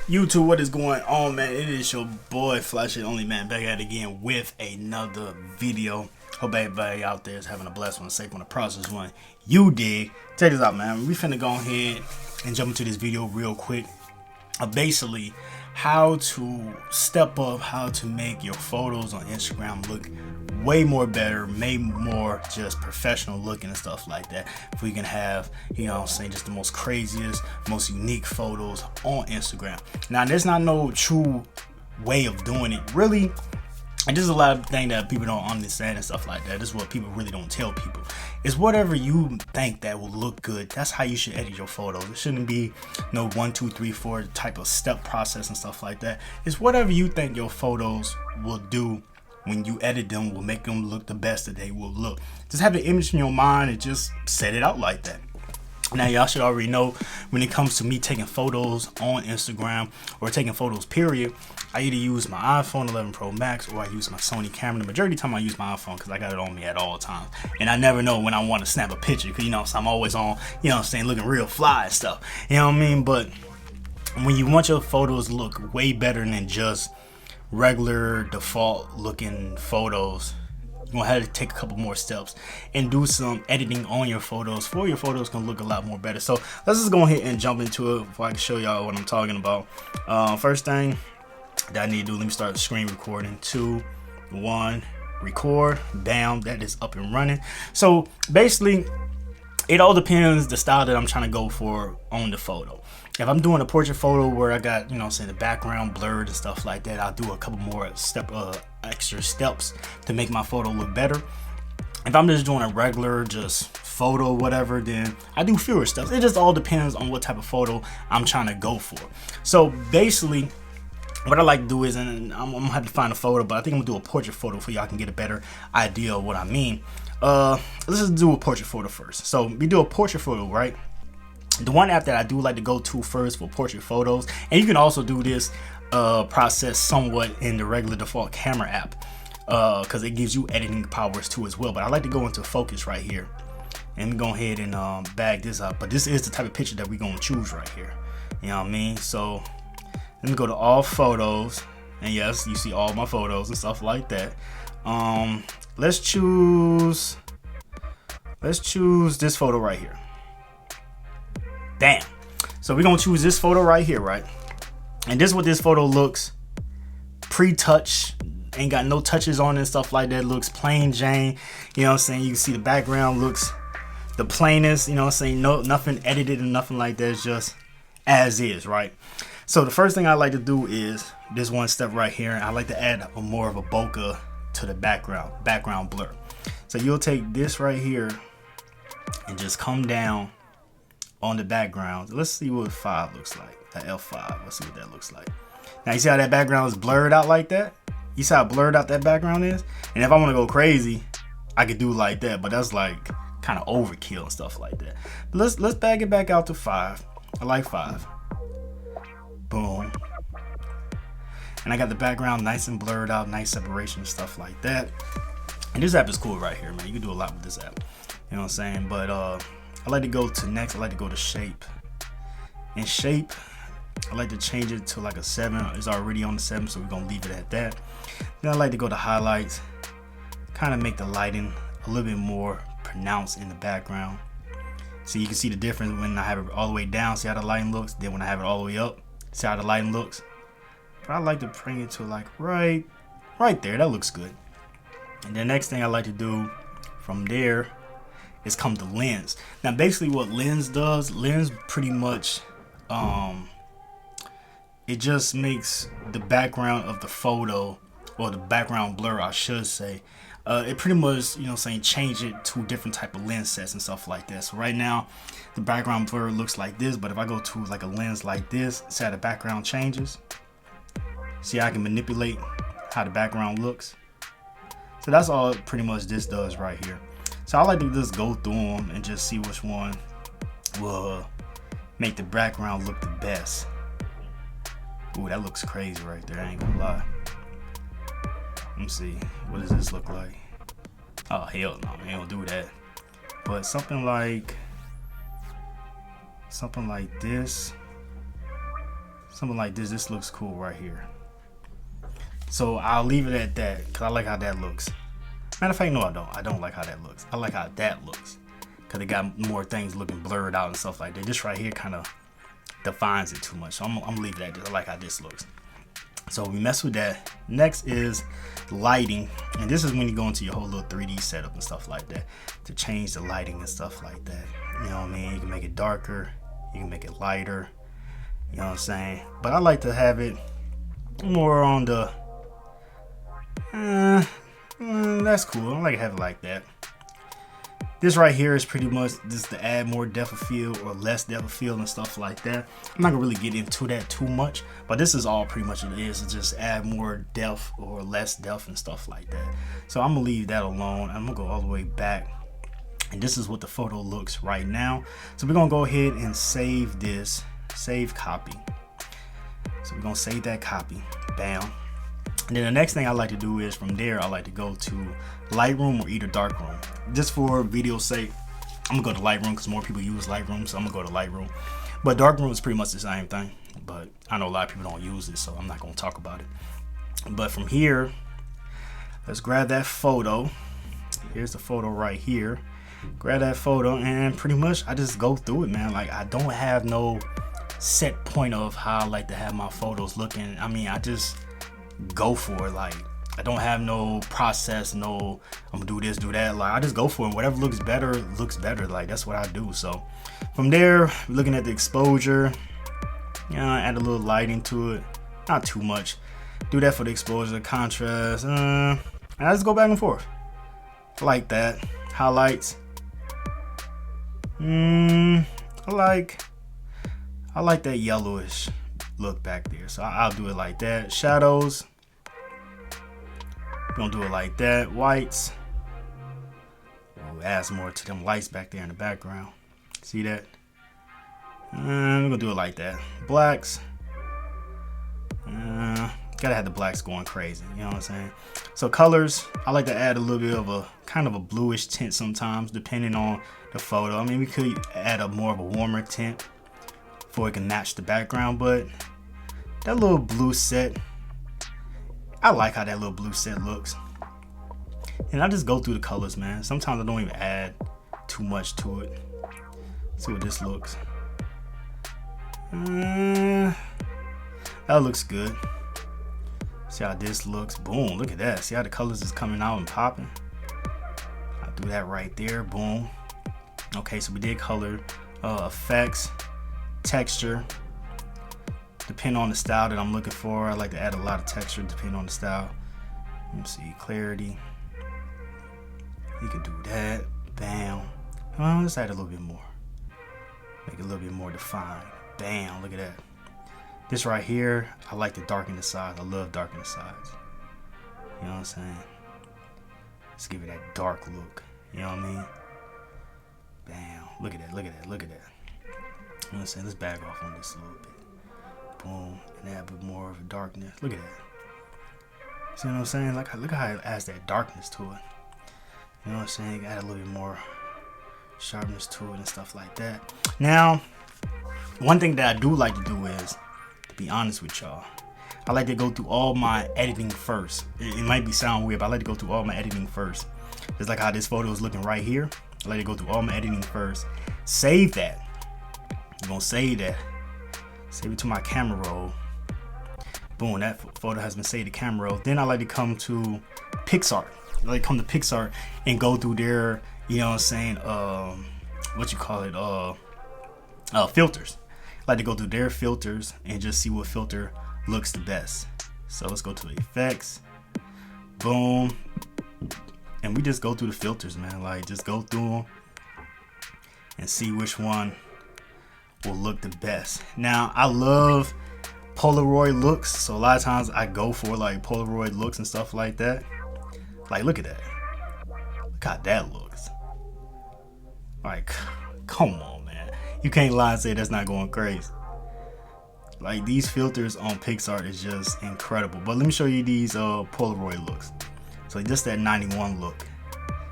YouTube, what is going on, man? It is your boy FlyShitOnly, man, back at it again with another video. Hope everybody out there is having a blessed one, safe one, a prosperous one. You dig? Check this out, man. We finna go ahead and jump into this video real quick. Basically, how to step up, how to make your photos on Instagram look way more better, way more just professional looking and stuff like that. If we can have, you know what I'm saying, just the most craziest, most unique photos on Instagram. Now, there's not no true way of doing it, really. And there's a lot of things that people don't understand and stuff like that. This is what people really don't tell people. It's whatever you think that will look good. That's how you should edit your photos. It shouldn't be no 1, 2, 3, 4 type of step process and stuff like that. It's whatever you think your photos will do when you edit them, will make them look the best that they will look. Just have the image in your mind and just set it out like that. Now, y'all should already know when it comes to me taking photos on Instagram or taking photos period, I either use my iPhone 11 Pro Max or I use my Sony camera. The majority of the time I use my iPhone because I got it on me at all times. And I never know when I want to snap a picture because, you know, so I'm always on, you know what I'm saying, looking real fly and stuff. You know what I mean? But when you want your photos to look way better than just regular default looking photos, you're gonna have to take a couple more steps and do some editing on your photos for your photos can look a lot more better. So let's just go ahead and jump into it before I can show y'all what I'm talking about. First thing that I need to do, let me start screen recording. 2, 1, record. Bam, that is up and running. So basically, it all depends the style that I'm trying to go for on the photo. If I'm doing a portrait photo where I got, you know, say the background blurred and stuff like that, I'll do a couple more extra steps to make my photo look better. If I'm just doing a regular just photo, whatever, then I do fewer steps. It just all depends on what type of photo I'm trying to go for. So basically, what I like to do is, and I'm gonna have to find a photo, but I think I'm gonna do a portrait photo for y'all can get a better idea of what I mean. Let's just do a portrait photo first. So we do a portrait photo, right? The one app that I do like to go to first for portrait photos, and you can also do this process somewhat in the regular default camera app because it gives you editing powers too as well. But I like to go into focus right here and go ahead and bag this up. But this is the type of picture that we're gonna choose right here. You know what I mean? So let me go to all photos, and yes, you see all my photos and stuff like that. Let's choose this photo right here. Damn. So we're gonna choose this photo right here, right? And this is what this photo looks pre-touch, ain't got no touches on it and stuff like that. It looks plain Jane. You know what I'm saying? You can see the background looks the plainest, you know what I'm saying? No, nothing edited and nothing like that. It's just as is, right? So the first thing I like to do is this one step right here. I like to add more of a bokeh to the background blur. So you'll take this right here and just come down on the background. Let's see what 5 looks like. That F5. Let's see what that looks like. Now you see how that background is blurred out like that? You see how blurred out that background is? And if I want to go crazy, I could do like that, but that's like kind of overkill and stuff like that. But let's bag it back out to 5. I like 5. Boom. And I got the background nice and blurred out, nice separation and stuff like that. And this app is cool right here, man. You can do a lot with this app. You know what I'm saying? But I like to go to next. I like to go to shape. In shape, I like to change it to like a 7. It's already on the 7, so we're gonna leave it at that. Then I like to go to highlights, kind of make the lighting a little bit more pronounced in the background. So you can see the difference when I have it all the way down. See how the lighting looks. Then when I have it all the way up, see how the lighting looks. But I like to bring it to like right there. That looks good. And the next thing I like to do from there is come to lens. Now basically what lens does, lens pretty much it just makes the background of the photo, or the background blur I should say, it pretty much, you know what I'm saying, change it to different type of lens sets and stuff like that. So right now the background blur looks like this, but if I go to like a lens like this, see how the background changes. See how I can manipulate how the background looks. So that's all pretty much this does right here. So I like to just go through them and just see which one will make the background look the best. Ooh, that looks crazy right there, I ain't gonna lie. Let me see, what does this look like? Oh, hell no, man, don't do that. But something like this. something like this. This looks cool right here. So I'll leave it at that because I like how that looks. Matter of fact, no, I don't. I don't like how that looks. I like how that looks because it got more things looking blurred out and stuff like that. This right here kind of defines it too much. So I'm gonna leave it at this. I like how this looks. So we mess with that. Next is lighting, and this is when you go into your whole little 3D setup and stuff like that to change the lighting and stuff like that. You know what I mean? You can make it darker, you can make it lighter. You know what I'm saying? But I like to have it more on the that's cool. I like to have it like that. This right here is pretty much just to add more depth of field or less depth of field and stuff like that. I'm not gonna really get into that too much, but this is all pretty much it is. To just add more depth or less depth and stuff like that. So I'm gonna leave that alone. I'm gonna go all the way back, and this is what the photo looks right now. So we're gonna go ahead and save this, save copy. So we're gonna save that copy, bam. And then the next thing I like to do is from there, I like to go to Lightroom or either Darkroom. Just for video's sake, I'm gonna go to Lightroom because more people use Lightroom, so I'm gonna go to Lightroom. But Darkroom is pretty much the same thing, but I know a lot of people don't use it, so I'm not gonna talk about it. But from here, let's grab that photo. Here's the photo right here. Grab that photo and pretty much I just go through it, man. Like I don't have no set point of how I like to have my photos looking. I mean, I just go for it. Like I don't have no process, no I'm gonna do this, do that. Like I just go for it. Whatever looks better. Like that's what I do. So from there, we're looking at the exposure. You know, add a little lighting to it, not too much. Do that for the exposure, contrast, and I just go back and forth like that. Highlights. I like that yellowish look back there, so I'll do it like that. Shadows, we're gonna do it like that. Whites, we'll add some more to them lights back there in the background. See that? And we're gonna do it like that. Blacks, gotta have the blacks going crazy, you know what I'm saying? So colors, I like to add a little bit of a kind of a bluish tint sometimes depending on the photo. I mean, we could add a more of a warmer tint before it can match the background, but that little blue set, I like how that little blue set looks. And I just go through the colors, man. Sometimes I don't even add too much to it. See what this looks. That looks good. See how this looks. Boom, look at that. See how the colors is coming out and popping. I'll do that right there. Boom. Okay, so we did color, effects, texture. Depending on the style that I'm looking for, I like to add a lot of texture depending on the style. Let me see, clarity. You can do that. Bam. Let's add a little bit more. Make it a little bit more defined. Bam, look at that. This right here, I like to darken the sides. I love darkening the sides. You know what I'm saying? Let's give it that dark look. You know what I mean? Bam. Look at that, look at that, look at that. You know what I'm saying? Let's back off on this a little bit. Boom. And add a bit more of a darkness. Look at that. See what I'm saying? Like, look at how it adds that darkness to it. You know what I'm saying? Add a little bit more sharpness to it and stuff like that. Now, one thing that I do like to do is, to be honest with y'all, I like to go through all my editing first. It might sound weird, but I like to go through all my editing first. Just like how this photo is looking right here. I like to go through all my editing first. Save that. I'm gonna save that. Save it to my camera roll. Boom, that photo has been saved to camera roll. Then I like to come to PixArt. I like to come to PixArt and go through their, you know what I'm saying, what you call it, filters. I like to go through their filters and just see what filter looks the best. So let's go to the effects. Boom. And we just go through the filters, man. Like, just go through them and see which one will look the best. Now, I love Polaroid looks, so a lot of times I go for like Polaroid looks and stuff like that. Like, look at that. Look how that looks. Like, come on, man. You can't lie and say that's not going crazy. Like, these filters on PixArt is just incredible. But let me show you these Polaroid looks. So just that 91 look.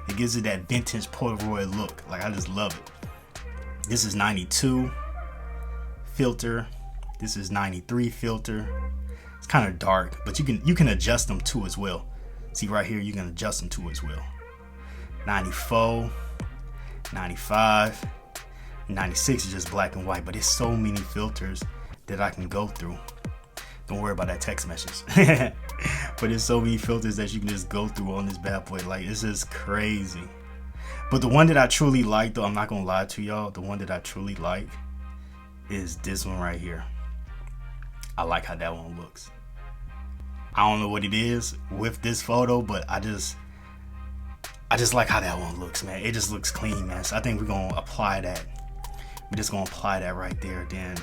It gives it that vintage Polaroid look. Like, I just love it. This is 92 filter. This is 93 filter. It's kind of dark, but you can adjust them too as well. See right here, you can adjust them too as well. 94, 95, 96 is just black and white, but it's so many filters that I can go through. Don't worry about that text message. But there's so many filters that you can just go through on this bad boy. Like, it's just crazy. But the one that I truly like, though, I'm not gonna lie to y'all, the one that I truly like is this one right here. I like how that one looks. I don't know what it is with this photo, but I just like how that one looks, man. It just looks clean, man. So I think we're gonna apply that. We're just gonna apply that right there. Then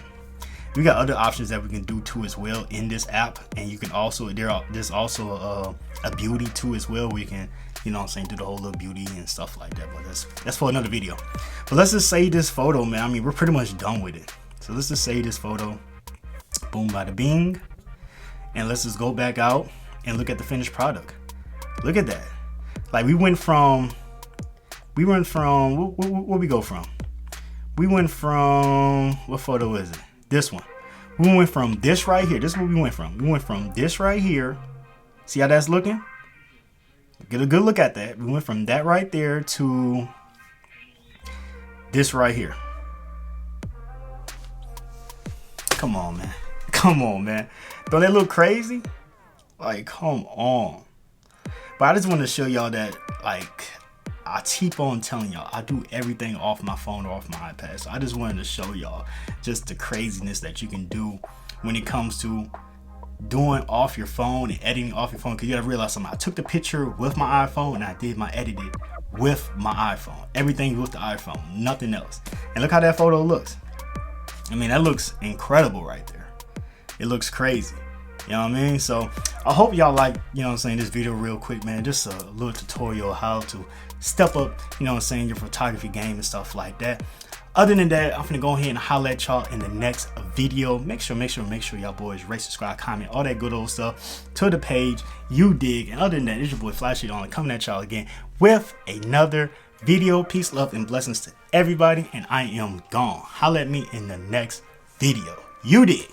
we got other options that we can do too as well in this app, and you can also there's also a beauty too as well. We can, you know what I'm saying, do the whole little beauty and stuff like that. But that's for another video. But let's just save this photo, man. I mean, we're pretty much done with it. So let's just save this photo. Boom, bada bing. And let's just go back out and look at the finished product. Look at that. Like, we went from where we go from? We went from, what photo is it? This one. We went from this right here. This is what we went from. We went from this right here. See how that's looking? Get a good look at that. We went from that right there to this right here. Come on, man. Come on, man. Don't that look crazy? Like, come on. But I just want to show y'all that, like, I keep on telling y'all, I do everything off my phone or off my iPad. So I just wanted to show y'all just the craziness that you can do when it comes to doing off your phone and editing off your phone. Because you gotta realize something. I took the picture with my iPhone and I did my editing with my iPhone. Everything with the iPhone, nothing else. And look how that photo looks. I mean, that looks incredible right there. It looks crazy. You know what I mean? So I hope y'all like, you know what I'm saying, this video real quick, man. Just a little tutorial how to step up, you know what I'm saying, your photography game and stuff like that. Other than that, I'm gonna go ahead and holler at y'all in the next video. Make sure y'all boys rate, subscribe, comment, all that good old stuff to the page. You dig. And other than that, it's your boy FlyShitOnly coming at y'all again with another video. Peace, love, and blessings to everybody. And I am gone. Holler at me in the next video. You dig.